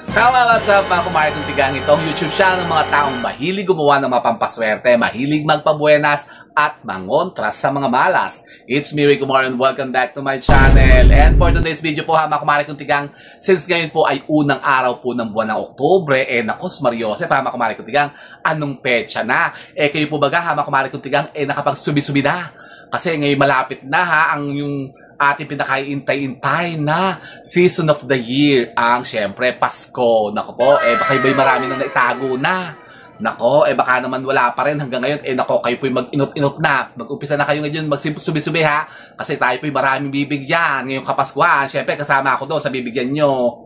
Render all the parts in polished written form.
What's up mga kumari kong tigang, itong YouTube channel ng mga taong mahilig gumawa ng mapampaswerte, mahilig magpabuenas at mangontras sa mga malas. It's me, Rico Moore, and welcome back to my channel. And for today's video po mga kumari kong tigang, since ngayon po ay unang araw po ng buwan ng Oktubre, nakos Mariose mga kumari kong tigang, anong petsa na? Kayo po baga mga kumari kong tigang, nakapagsubi-subi na? Kasi ngayon malapit na ang yung ating pinakaintay-intay na season of the year, ang syempre Pasko. Nako po, baka iba'y marami nang naitago na. Nako, baka naman wala pa rin hanggang ngayon. Nako, kayo po'y mag-inot-inot na. Mag-umpisa na kayo ngayon, magsubi-subi ha. Kasi tayo po'y maraming bibigyan ngayong Kapaskuhan. Syempre, kasama ako doon sa bibigyan nyo.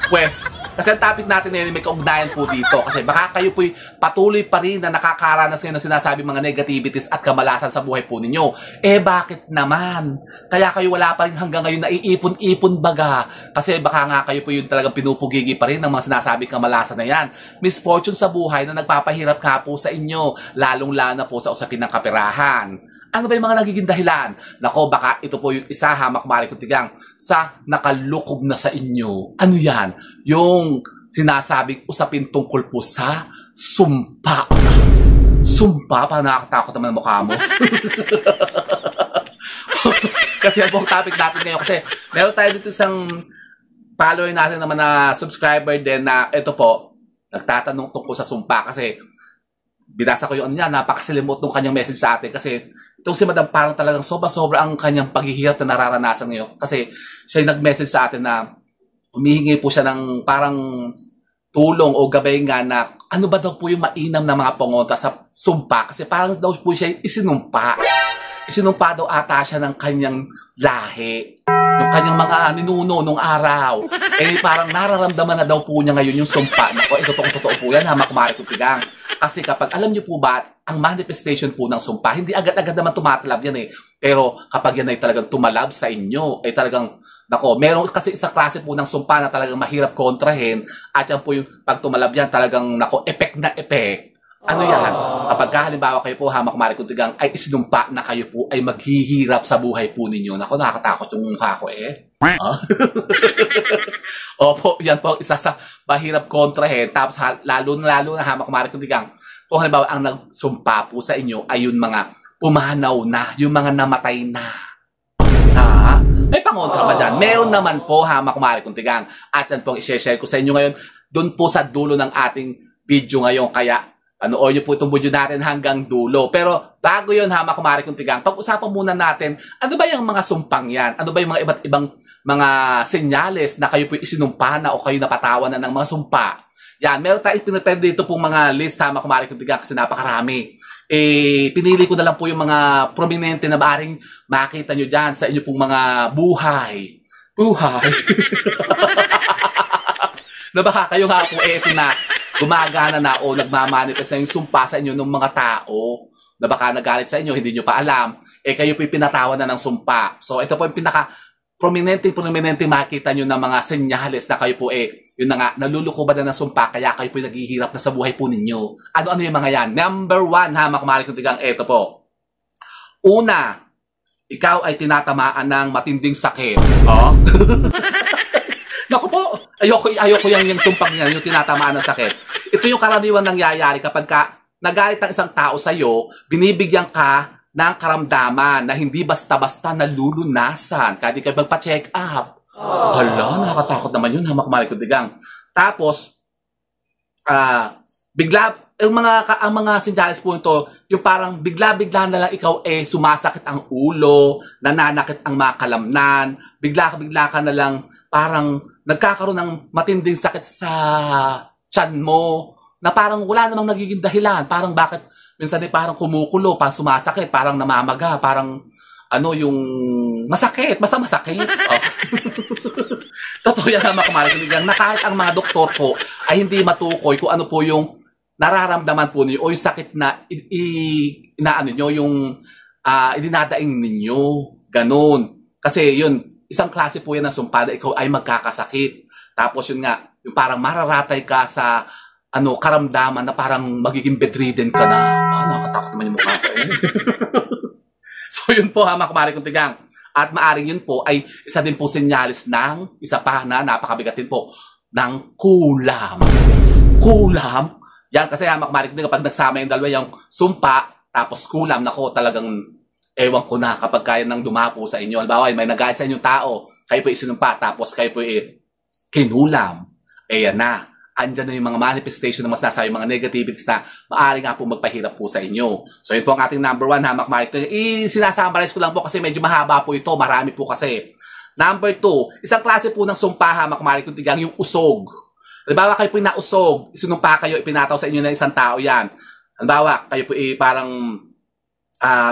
Pues, kasi ang topic natin ngayon may kaugnayan po dito. Kasi baka kayo po'y patuloy pa rin na nakakaranas ngayon ng sinasabi mga negativities at kamalasan sa buhay po ninyo. Bakit naman? Kaya kayo wala pa rin hanggang ngayon na iipon-ipon baga. Kasi baka nga kayo po yung talagang pinupugigi pa rin ng mga sinasabing kamalasan na yan. Misfortune sa buhay na nagpapahirap ka po sa inyo. Lalong-lalo na po sa usapin ng kaperahan. Ano ba yung mga nagiging dahilan? Nako, baka ito po yung isa kumari kong tigang sa nakalukob na sa inyo. Ano yan? Yung sinasabing usapin tungkol po sa sumpa. Sumpa? Parang nakakatakot naman ang mukha mo. Kasi yan po ang topic natin ngayon. Kasi meron tayo dito isang follower natin naman na subscriber din na ito po, nagtatanong tungkol sa sumpa. Kasi binasa ko yung ano niya, napakasilimot ng kanyang message sa atin. Kasi itong si Madam parang talagang sobra-sobra ang kanyang paghihirap na nararanasan ngayon. Kasi siya yung nag-message sa atin na humihingi po siya ng parang tulong o gabay nga na ano ba daw po yung mainam na mga pangontra sa sumpa. Kasi parang daw po siya isinumpa. Isinumpa daw ata siya ng kanyang lahi. Yung kanyang mga ninuno nung araw. Parang nararamdaman na daw po niya ngayon yung sumpa. Nako, ito pong totoo po yan kumari kong tigang. Kasi kapag alam niyo po ba, ang manifestation po ng sumpa, hindi agad-agad naman tumatalab yan Pero kapag yan ay talagang tumalab sa inyo, ay talagang, nako, meron kasi isa klase po ng sumpa na talagang mahirap kontrahin. At yan po yung pag tumalab yan, talagang, nako, effect na effect. Ano yan? Kapag halimbawa kayo po, kumari kong tigang, ay isinumpa na kayo po ay maghihirap sa buhay po ninyo. Nako, nakakatakot yung mukha ko Opo, yan po isa sa mahirap kontrahin. Tapos lalo na kumari kong tigang, kung halimbawa ang nagsumpa po sa inyo ay yung mga pumanaw na, yung mga namatay na. May pangontra ba dyan? Meron naman po kumari kong tigang. At yan po ang i-share ko sa inyo ngayon doon po sa dulo ng ating video ngayon. Kaya panoorin niyo po itong video natin hanggang dulo. Pero bago yun kumari kong tigang, pag-usapan muna natin, ano ba yung mga sumpang yan? Ano ba yung mga iba't ibang mga senyales na kayo po isinumpa na o kayo napatawan na ng mga sumpa? Yan, meron tayong pinapende dito pong mga list kumari kong tigang kasi napakarami. Pinili ko na lang po yung mga prominente na maaaring makita nyo dyan sa inyo pong mga buhay. Buhay. Na baka kayo nga po ito na gumagana na o nagmamanifest na yung sumpa sa inyo ng mga tao na baka nagalit sa inyo, hindi nyo pa alam, kayo po yung pinatawan na ng sumpa. So, ito po yung prominente makita nyo ng mga senyales na kayo po yun na nga, nalulukoban na ng sumpa, kaya kayo po yung naghihirap na sa buhay po ninyo. Ano-ano yung mga yan? Number 1, kumari kong tigang, ito po. Una, ikaw ay tinatamaan ng matinding sakit. Naku po, ayoko yung sumpang yan, yung tinatamaan ng sakit. Ito yung karaniwan nangyayari kapag nagalit ang isang tao sa'yo, binibigyan ka ng karamdaman na hindi basta-basta nalulunasan. Kaya di kayo magpa-check up. Hala, nakakatakot naman yun, kumari kong tigang. Tapos, ang mga senyales po ito, yung parang bigla-bigla na lang ikaw sumasakit ang ulo, nananakit ang mga kalamnan, bigla ka na lang parang nagkakaroon ng matinding sakit sa tiyan mo, na parang wala namang nagiging dahilan. Parang bakit minsan parang kumukulo, parang sumasakit, parang namamaga, parang yung masakit, basta masakit. Totoo yan kumari kong tigang, na kahit ang mga doktor po ay hindi matukoy kung ano po yung nararamdaman po ninyo o yung sakit na yung idinadaing ninyo. Ganon. Kasi yun, isang klase po yan ng sumpa na ikaw ay magkakasakit. Tapos yun nga, yung parang mararatay ka sa karamdaman na parang magiging bedridden ka na. Nakakatakot naman yung mukha ko. So yun po kumari kong tigang. At maaring yun po ay isa din po senyalis ng isa pa na napakabigat din po ng kulam. Kulam? Yan kasi hamak marik din kapag nagsama yung dalawa yung sumpa tapos kulam, nako talagang ewan ko na kapag kaya nang dumapo sa inyo. Halimbawa may nagalit sa inyong tao, kayo po isinumpa tapos kayo po kinulam. Yan na. Andyan na yung mga manifestation na mas nasa yung mga negativities na maaari nga po magpahirap po sa inyo. So yun po ang ating number 1, hamak marik. Sinasummarize ko lang po kasi medyo mahaba po ito. Marami po kasi. Number 2, isang klase po ng sumpa, hamak marik, yung usog. Halimbawa kayo po yung nausog, sinumpa kayo, ipinataw sa inyo ng isang tao yan. Halimbawa, kayo po parang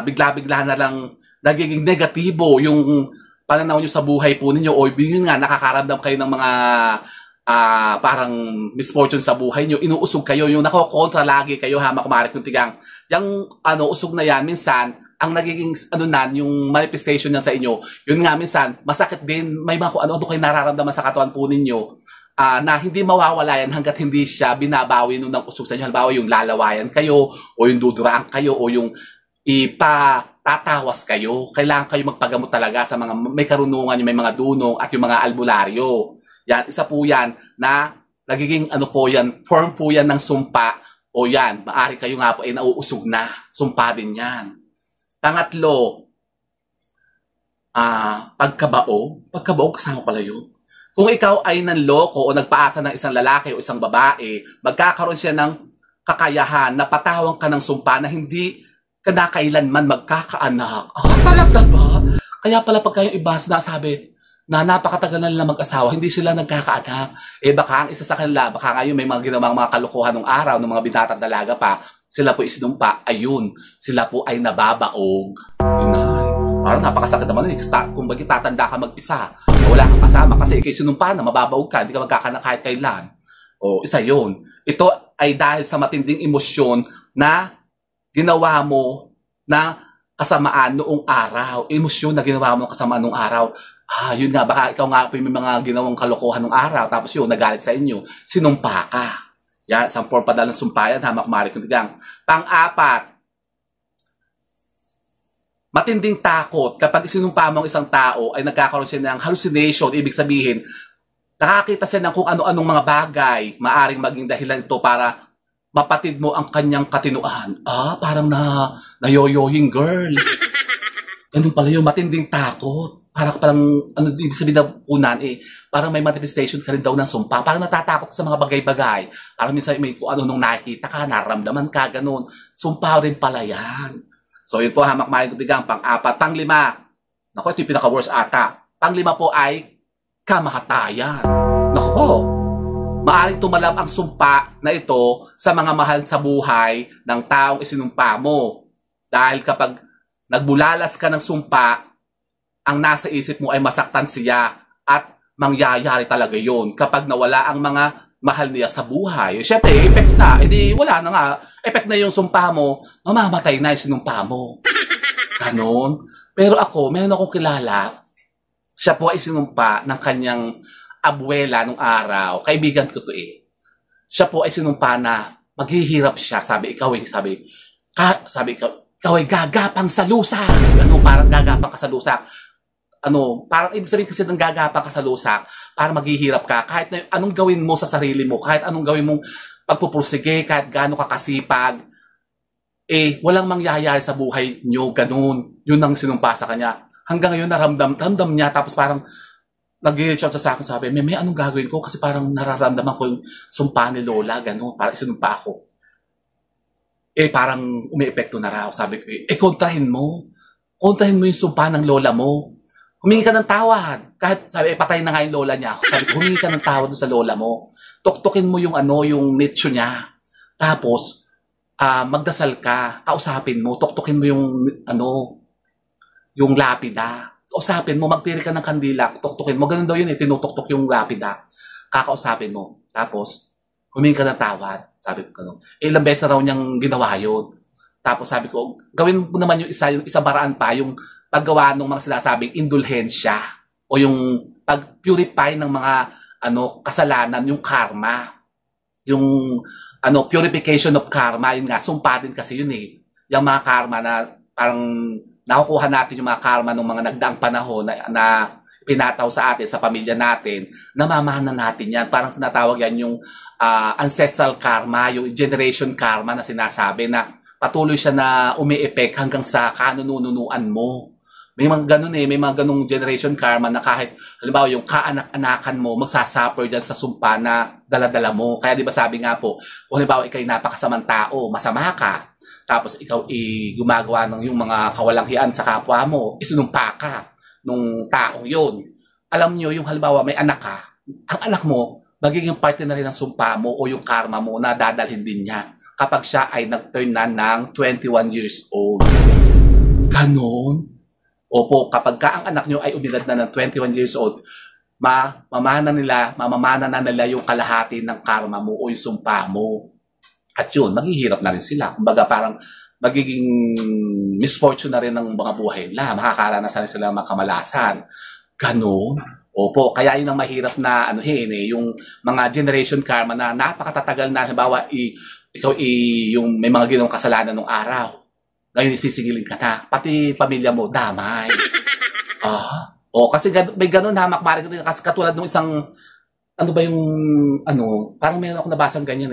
bigla-bigla na lang nagiging negatibo yung pananaw nyo sa buhay po ninyo o yun nga, nakakaramdam kayo ng mga parang misfortune sa buhay nyo, inuusog kayo, yung nakokontra lagi kayo, hamak marik yung tigang. Yung usog na yan, minsan, ang nagiging yung manifestation niya sa inyo, yun nga minsan, masakit din, may mga kung ano kayo nararamdaman sa katawan po ninyo, na hindi mawawala yan hanggat hindi siya binabawi nung ng usog sa inyo. Halimbawa, yung lalawayan kayo, o yung duduraan kayo, o yung ipatatawas kayo. Kailangan kayo magpagamot talaga sa mga may karunungan, yung may mga dunong, at yung mga albularyo. Yan, isa po yan na nagiging po yan, form po yan ng sumpa, o yan, maari kayo nga po ay nauusog na. Sumpa din yan. Pangatlo, pagkabao. Pagkabao, kasama pala yun. Kung ikaw ay nanloko o nagpaasa ng isang lalaki o isang babae, magkakaroon siya ng kakayahan na patawang ka ng sumpa na hindi ka na kailanman magkakaanak. Talaga ba? Kaya pala pagka yung iba sinasabi na napakatagal na nila mag-asawa, hindi sila nagkakaanak. Baka ang isa sa kanila, baka ngayon may mga ginawang mga kalukuhan ng araw, ng mga binatang dalaga pa, sila po isinumpa, ayun, sila po ay nababaog. Yun ay, parang napakasakit naman yun. Kung bagay tatanda ka mag-isa, wala kang kasama kasi ikay sinumpa na, mababaog ka, hindi ka magkakanak kahit kailan. O, isa yun. Ito ay dahil sa matinding emosyon na ginawa mo na kasamaan noong araw. Emosyon na ginawa mo ng kasamaan noong araw. Yun nga, baka ikaw nga po may mga ginawang kalokohan ng araw, tapos yun, nagalit sa inyo, sinumpa ka. Yan, isang form pa dahil ng sumpayan, hamak marik yung tigang. Pang-apat, matinding takot. Kapag isinumpa mo ang isang tao, ay nagkakaroon siya ng hallucination, ibig sabihin, nakakita siya ng kung ano-anong mga bagay, maaring maging dahilan ito para mapatid mo ang kanyang katinuan. Parang nayoyoying girl. Ganun pala yung matinding takot. Parang ibig sabihin na unan parang may manifestation ka rin daw ng sumpa. Parang natatakot sa mga bagay-bagay. Parang minsan may kung ano nung nakikita ka, nararamdaman ka, ganun. Sumpa rin pala yan. So yun po, hamak maring kutigang. Pang-apat. Pang-lima. Naku, ito yung pinaka-worst ata. Pang-lima po ay kamahatayan. Naku po. Maaring tumalab ang sumpa na ito sa mga mahal sa buhay ng taong isinumpa mo. Dahil kapag nagbulalas ka ng sumpa, ang nasa isip mo ay masaktan siya at mangyayari talaga yon kapag nawala ang mga mahal niya sa buhay. Siyempre, effect na. Wala na nga. Effect na yung sumpa mo, mamamatay na yung sinumpa mo. Ganon. Pero ako, meron akong kilala, siya po ay sinumpa ng kanyang abuela nung araw. Kaibigan ko to Siya po ay sinumpa na maghihirap siya. Sabi ikaw ay gagapang sa lusak. Parang gagapang ka sa lusak. Parang ibig sabihin kasi ng gagapang ka sa lusak, parang maghihirap ka. Kahit na anong gawin mo sa sarili mo, kahit anong gawin mong pagpupursige, kahit gaano ka kasipag, walang mangyayari sa buhay nyo, ganun. Yun ang sinumpa sa kanya. Hanggang ngayon, ramdam niya, tapos parang nag-reach out sa akin, sabi, may anong gagawin ko? Kasi parang nararamdaman ko yung sumpa ni Lola, ganun. Parang isinumpa ako. Parang umi-epekto na raw. Sabi ko, kontrahin mo. Kontrahin mo yung sumpa ng Lola mo. Humingi ka ng tawad. Kahit sabi, patay na nga yung Lola niya. Sabi ko, humingi ka ng tawad sa Lola mo. Tuktukin mo yung yung nicho niya. Tapos, magdasal ka. Kausapin mo. Tuktukin mo yung lapida. Kausapin mo, magtiri ka ng kandila, tuktukin mo. Ganun daw yun tinutuktok yung lapida. Kakausapin mo. Tapos, humingi ka ng tawad. Sabi ko ganun. Ilang beses raw niyang ginawa yun. Tapos sabi ko, gawin mo naman yung isa baraan pa, yung paggawa ng mga sinasabing indulhensya o yung pag-purify ng mga kasalanan, yung karma. Yung purification of karma, yun nga, sumpa din kasi yun Yung mga karma na parang nakukuha natin yung mga karma ng mga nagdaang panahon na pinataw sa atin, sa pamilya natin, namamana natin yan. Parang tinatawag yan yung ancestral karma, yung generation karma na sinasabi na patuloy siya na umi-effect hanggang sa kanununuan mo. May mga ganun may mga ganung generation karma na kahit, halimbawa, yung kaanak-anakan mo, magsasuffer dyan sa sumpa na dala-dala mo. Kaya di ba sabi nga po, kung halimbawa ikaw'y napakasamang tao, masama ka, tapos ikaw gumagawa ng yung mga kawalang-hiyan sa kapwa mo, isinumpa ka nung taong yun. Alam nyo, yung halimbawa may anak ka, ang anak mo, magiging parte na rin ng sumpa mo o yung karma mo na dadalhin din niya kapag siya ay nag-turn na ng 21 years old. Ganon. Opo, kapag ka ang anak nyo ay umidad na ng 21 years old, mamamana na nila yung kalahati ng karma mo o yung sumpa mo. At yun, maghihirap na rin sila. Kumbaga parang magiging misfortune na rin ng mga buhay nila. Makakaranas na rin sila ng kamalasan. Ganon. Opo, kaya yun ang mahirap na yung mga generation karma na napakatatagal na. Halimbawa, yung may mga ginawang kasalanan ng araw. Ngayon isisigilin ka na. Pati pamilya mo, damay. Kasi may ganun hamak mari. Kasi katulad ng isang, parang meron ako nabasang ganyan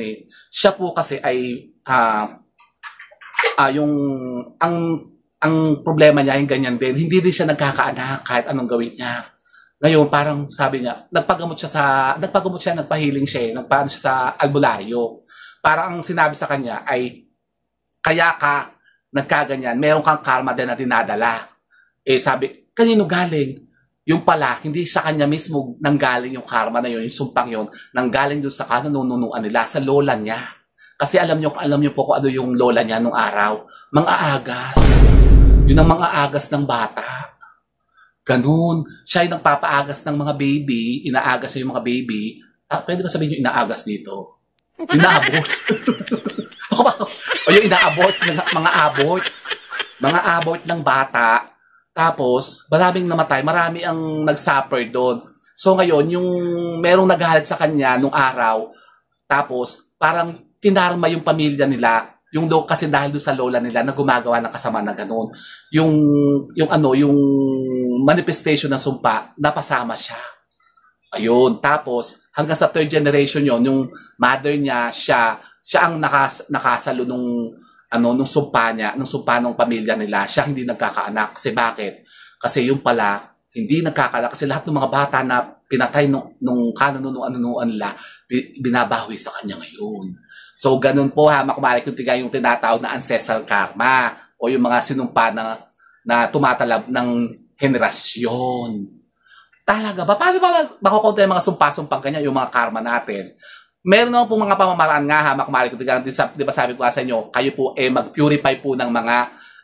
Siya po kasi ay, ang problema niya yung ganyan din. Hindi rin siya nagkakaanak kahit anong gawin niya. Ngayon, parang sabi niya, nagpagamot siya, nagpahiling siya nagpaano siya sa albularyo. Parang ang sinabi sa kanya ay, kaya ka nagkaganyan, meron kang karma din na dinadala. Sabi, kanino galing? Yung pala, hindi sa kanya mismo nanggaling yung karma na yun, yung sumpang yun, nanggaling doon sa kanununuan nila, sa lola niya. Kasi alam niyo po kung ano yung lola niya nung araw. Mga agas. Yun ang mga agas ng bata. Ganun. Siya ay nagpapaagas ng mga baby, inaagas niya yung mga baby. Pwede ba sabihin yung inaagas dito? Inaabot. O yung inaabort, mga abort ng bata. Tapos, maraming namatay, marami ang nag-suffer doon. So ngayon, yung merong naghahalit sa kanya nung araw, tapos parang kinarma yung pamilya nila, kasi dahil doon sa lola nila na gumagawa ng kasama na gano'n. Yung manifestation ng sumpa, napasama siya. Ayun, tapos hanggang sa third generation yon, yung mother niya, siya ang nakasalo nung sumpa niya, nung sumpa ng pamilya nila. Siya hindi nagkakaanak. Kasi bakit? Kasi yung pala, hindi nagkakaanak. Kasi lahat ng mga bata na pinatay nung kanunuan nila, binabawi sa kanya ngayon. So, ganun po makumalik yung tinatawag na ancestral karma o yung mga sinumpa na tumatalab ng henerasyon. Talaga ba? Paano ba makukontra yung mga sumpa-sumpang kanya, yung mga karma natin? Meron naman po mga pamamaraan nga makumalik yung di ba sabi ko sa inyo, kayo po mag-purify po ng mga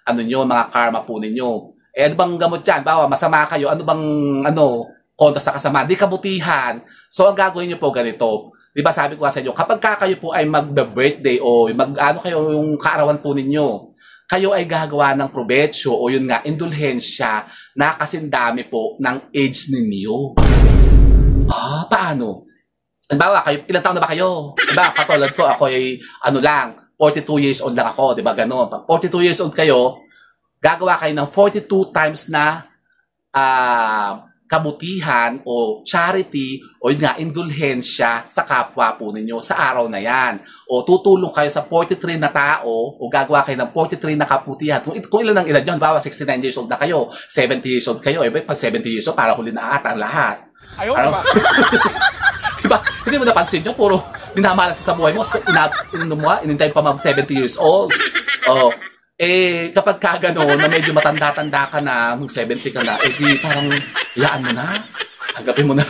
mga karma po ninyo. Ano bang gamot dyan? Bawa, masama kayo. Ano bang kontra sa kasama? Di kabutihan. So, ang gagawin nyo po ganito. Di ba sabi ko sa inyo, kapag kayo po ay mag-birthday o kayo yung kaarawan po ninyo, kayo ay gagawa ng probetsyo o yun nga, indulhensya na kasindami po ng age ninyo. Paano? Halimbawa, ilang taon na ba kayo? Diba, katulad ko, ako ay 42 years old lang ako, di ba gano'n? Pag 42 years old kayo, gagawa kayo ng 42 times na kabutihan o charity o yun nga, indulhensya sa kapwa po ninyo sa araw na yan. O tutulong kayo sa 43 na tao o gagawa kayo ng 43 na kabutihan. Kung ilan ang edad yun, bawa 69 years old na kayo, 70 years old kayo, pag 70 years old, para huli na ata ang lahat. Ayaw ba? Diba? Hindi mo napansin nyo, puro minamalas sa buhay mo, inintay pa mag 70 years old. Kapag gano'n, na medyo matanda-tanda ka na, mag 70 ka na, di parang, hayaan mo na. Tanggapin mo na.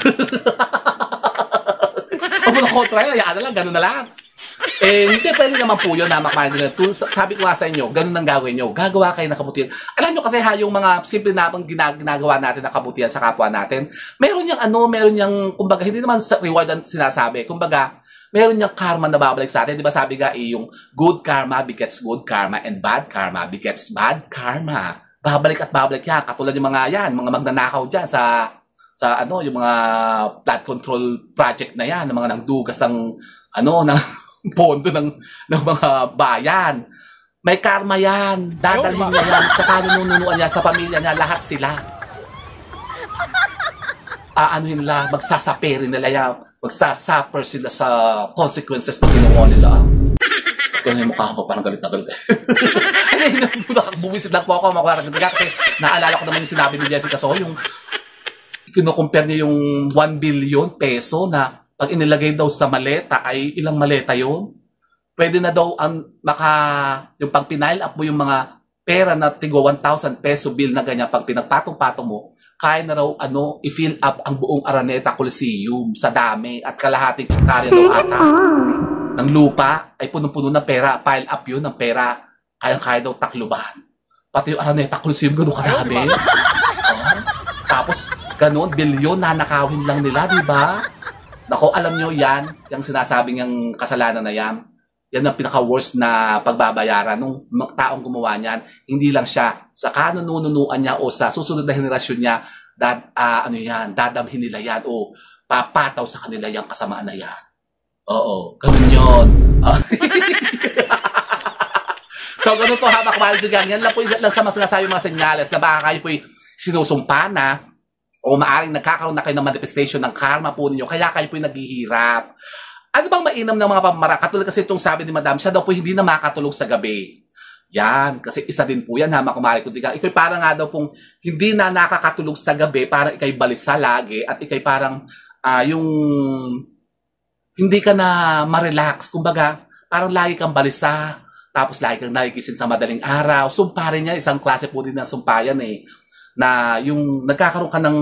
Huwag mo na kontra, hayaan na lang, gano'n na lang. Hindi, pwede naman po yun na makamarin. Sabi ko nga sa inyo, gano'n ang gagawin nyo. Gagawa kayo ng kabutihan. Alam nyo kasi yung mga simple na ginagawa natin na kabutihan sa kapwa natin, meron yung kumbaga, hindi naman reward ang sinasabi. Kumbaga, meron niyang karma na babalik sa atin. Di ba sabi nga, yung good karma begets good karma and bad karma begets bad karma. Babalik at babalik yan. Katulad yung mga magnanakaw dyan sa yung mga flood control project na yan, ng mga nagdugas ng, ng pondo ng mga bayan. May karma yan. Dadalhin niya yan. Sa kanununuan niya, sa pamilya niya, lahat sila. Aanohin nila, magsasaperin nila yan. Magsasuffer sila sa consequences na ginawa nila. Kaya yung mukha mo, parang galit na galit. Buwisit lang po ako, makuha kasi naalala ko naman yung sinabi ni Jessica So, yung kinukumpare niya yung 1 billion peso na pag inilagay daw sa maleta ay ilang maleta yun? Pwede na daw yung pag pinail up mo yung mga pera na tigo 1,000 peso bill na ganyan, pag pinagpatong-patong mo, kaya na raw i-fill up ang buong Araneta Coliseum sa dami at kalahating hektarya daw ata ng lupa ay punong-puno ng pera. Pile up yun ng pera. Kaya daw takluban. Pati yung Araneta Coliseum, gano'n kadami. Tapos, gano'n, bilyon na nakawin lang nila, di ba? Nako, alam nyo yan, yung sinasabing yung kasalanan na yan, yan ang pinaka-worst na pagbabayaran ng taong gumawa niyan. Hindi lang siya sa kanununuan niya o sa susunod na henerasyon niya, dadamhin nila yan o papataw sa kanila yung kasamaan na yan. Oo, ganun yun. So, ganun po habang kumalidugan. Yan lang po lang sa mga sinasabi mga senyales na baka kayo po'y sinusumpa na o maaaring nagkakaroon na kayo ng manifestation ng karma po ninyo, kaya kayo po'y naghihirap. Ano bang mainam ng mga pamamara? Katulad kasi itong sabi ni Madam, siya daw po hindi na makatulog sa gabi. Yan, kasi isa din po yan, hama kumari. Ikay parang nga daw pong hindi na nakakatulog sa gabi, parang ikay balisa lagi, at ikay parang yung hindi ka na ma-relax. Kumbaga, parang lagi kang balisa, tapos lagi kang nagigising sa madaling araw. Sumpa rin niya, isang klase po din ng sumpayan eh, na yung nagkakaroon ka ng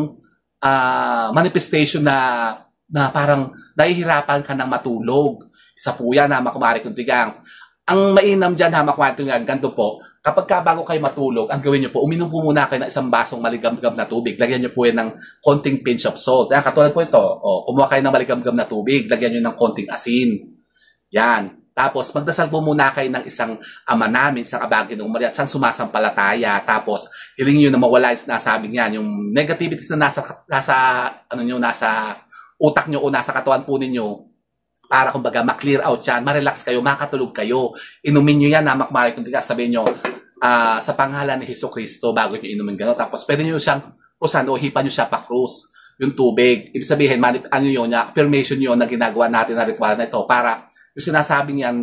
manifestation na parang nahihirapan ka ng matulog. Isa po yan, hama kumari kuntigang. Ang mainam dyan, hama kumari kuntigang, ganito po, kapag bago kayo matulog, ang gawin nyo po, uminom po muna kayo ng isang basong maligam-gam na tubig. Lagyan nyo po yan ng konting pinch of salt. Yan, katulad po ito, kumuha kayo ng maligam-gam na tubig, lagyan nyo ng konting asin. Yan. Tapos, magdasal po muna kayo ng isang ama namin, isang abagin ng Maria, isang sumasampalataya. Tapos, hiling nyo na mawala yung nasabing yan, yung negativities na nasa utak nyo o nasa katawan po ninyo, para kumbaga ma-clear out yan, ma-relax kayo, makatulog kayo. Inumin nyo yan, namakmari kung sabihin nyo, sa pangalan ni Hesus Kristo, bago nyo inumin gano'n. Tapos, pwede nyo siyang krusan o hipan nyo siya pa-cruise, yung tubig. Ibig sabihin, affirmation yun na ginagawa natin na ritual na ito, para yung sinasabing yan,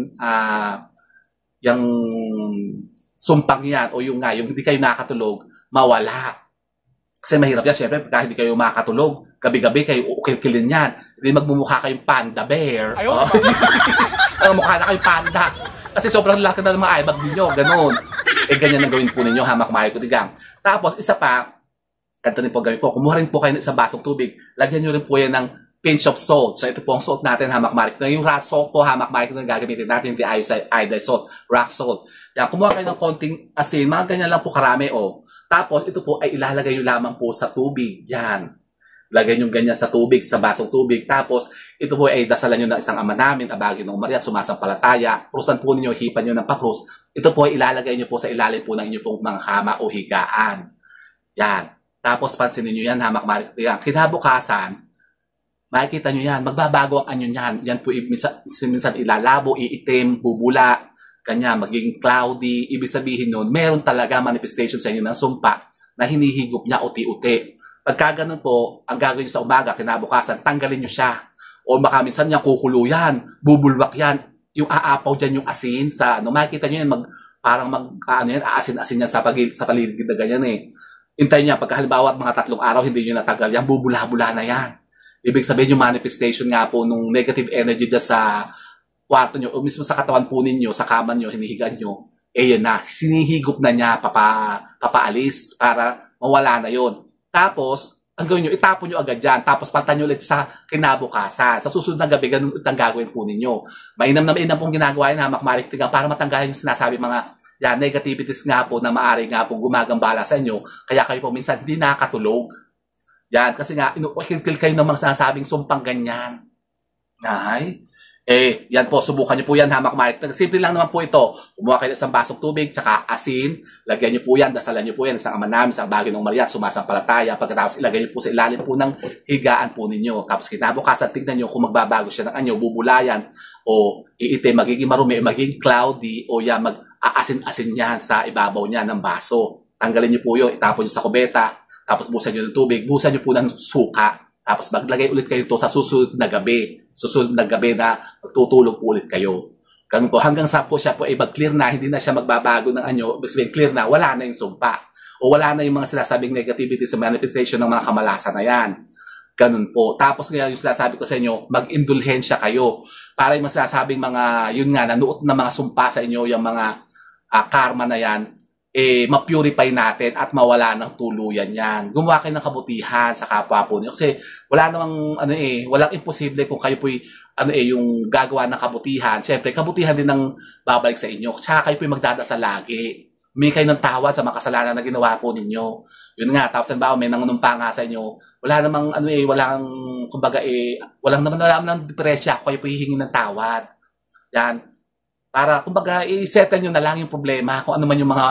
yung sumpang yan, o yung hindi kayo nakatulog, mawala. Kasi mahirap yan, syempre, kahit hindi kayo makatulog, gabi-gabi kayo ukil-kilin yan. Hindi magmumukha kayong panda bear. Ang mukha na kayong panda. Kasi sobrang laki na ng mga eyebag ninyo, ganun. Ganyan ang gawin po ninyo, hamak maayo ko tigang. Tapos, isa pa, ganito rin po gawin po, kumuha rin po kayo ng isang basong tubig, lagyan nyo rin po yan ng pinch of salt. So, ito po ang salt natin, hamak maayo ko. Yung rock salt po, hamak maayo ko, gagamitin natin, hindi iodized salt, rock salt. Yan, kumuha kayo ng konting asin, mga ganyan lang po karami, Tapos, ito po ay ilalagay nyo lamang po sa tubig. Yan. Lagay nyo ganyan sa tubig, sa basong tubig. Tapos, ito po ay dasalan nyo ng isang ama namin, abagin ng Maria, sumasampalataya. Krusan po ninyo, hipan nyo ng pakrus. Ito po ay ilalagay nyo po sa ilalim po ng inyong pong mga kama o higaan. Yan. Tapos, pansinin nyo yan, hamak marik. Kinabukasan, makikita nyo yan, magbabago ang anyo yan. Yan po minsan ilalabo, iitim, bubula, kanya magiging cloudy. Ibig sabihin nun, meron talaga manifestation sa inyo ng sumpa na hinihigop niya uti-uti. Pagka ganun po, ang gagawin nyo sa umaga, kinabukasan, tanggalin nyo siya. O baka minsan niya kukulo yan, bubulwak yan, yung aapaw dyan yung asin sa, makikita nyo yan, aasin-asin yan sa paligid na ganyan eh. Hintayin niya, pagka halimbawa at mga 3 araw, hindi nyo natanggal yan, bubula-bula na yan. Ibig sabihin yung manifestation nga po nung negative energy dyan sa kwarto nyo, o mismo sa katawan po ninyo, sa kama nyo, hinihigan nyo, yun na, sinihigop na niya, papaalis, para mawala na yon. Tapos, ang gawin nyo, itapon nyo agad dyan, tapos panta nyo ulit sa kinabukasan. Sa susunod na gabi, ganun ulit ang gagawin po ninyo. Mainam na mainam pong ginagawa yun, hamak maliktigang, para matanggalin yung sinasabi mga negativities nga po na maaari nga po gumagambala sa inyo, kaya kayo po minsan hindi nakatulog. Yan, kasi nga, inuukil kayo ng mga sinasabing sumpang ganyan. Ay, yan po, subukan nyo po yan, hamak marik. Simple lang naman po ito. Kumuha kayo ng isang basong tubig, tsaka asin, lagyan nyo po yan, dasalan nyo po yan, isang ama namin, isang bagay ng Maria, sumasampalataya, pagkatapos ilagay nyo po sa ilalim po ng higaan po ninyo. Tapos kinabukasan, tignan nyo kung magbabago siya ng anyo, bubulayan, o iitim, magiging marumi, magiging cloudy, o yan, aasin-asin yan sa ibabaw niya ng baso. Tanggalin niyo po yun, itapon niyo sa kubeta, tapos busan niyo ng tubig, busan niyo po ng suka, tapos maglagay ulit kayo to sa susunod na gabi. Susunod na gabi na magtutulog po ulit kayo. Ganun po, hanggang sa po siya po ay mag-clear na, hindi na siya magbabago ng anyo, basically clear na, wala na yung sumpa. O wala na yung mga sinasabing negativity sa manifestation ng mga kamalasan na yan. Ganun po. Tapos ngayon yung sinasabi ko sa inyo, mag-indulhensya kayo. Para yung sinasabing mga, yun nga, nanuot na mga sumpa sa inyo, yung mga karma na yan, ma-purify natin at mawala ng tuluyan yan. Gumawa kayo ng kabutihan sa kapwa po niyo. Kasi wala namang, walang imposible kung kayo po'y, yung gagawa ng kabutihan. Siyempre, kabutihan din ang babalik sa inyo. Tsaka kayo po'y magdadasal lagi. May kayo ng tawad sa mga kasalanan na ginawa po ninyo. Yun nga, tapos may nangunumpa nga sa inyo. Wala namang, walang, kumbaga, walang naman ng depresya kung kayo po'y hihingi ng tawad. Yan. Para, kumbaga, i-settle nyo na lang yung problema. Kung ano man yung mga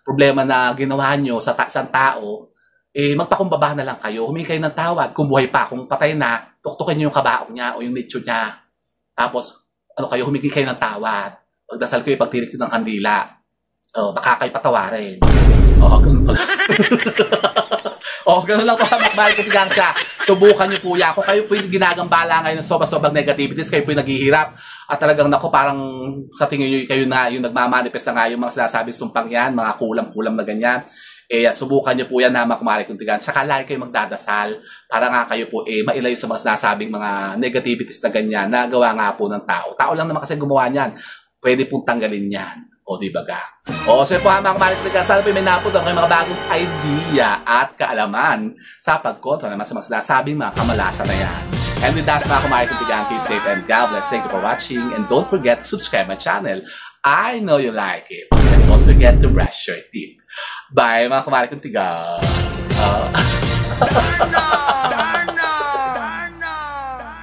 problema na ginawa nyo sa tao, magpakumbaba na lang kayo. Humingi kayo ng tawad. Kung buhay pa, kung patay na, tuktukin nyo yung kabaong niya o yung nicho niya. Tapos, humingi kayo ng tawad. Pagdasal kayo, pagtirik nyo ng kandila. Baka kayo patawarin. Ganun pala. Ganun lang po. Magmahal ko tigang siya. Subukan nyo po yan. Kung kayo po yung ginagambala ngayon ng sobrang negativities, kayo po yung naghihirap. At talagang parang sa tingin nyo kayo na yung nagmamanifest na nga yung mga sinasabing sumpang yan, mga kulam-kulam na ganyan. Subukan nyo po yan na kumari kong tigan. Saka lagi kayo magdadasal para nga kayo po mailayo sa mga sinasabing mga negativities na ganyan na gawa nga po ng tao. Tao lang naman kasi gumawa niyan. Pwede pong tanggalin yan. Di ba ga? So po mga kumari kong tigan, sana po may napunta kayo mga bagong idea at kaalaman sa pagkontra naman sa mga sinasabing mga kamalasan na yan. And with that, mga kumari kong tigan, keep safe and God bless. Thank you for watching and don't forget to subscribe my channel. I know you like it. And don't forget to brush your teeth. Bye mga kumari kong tigan.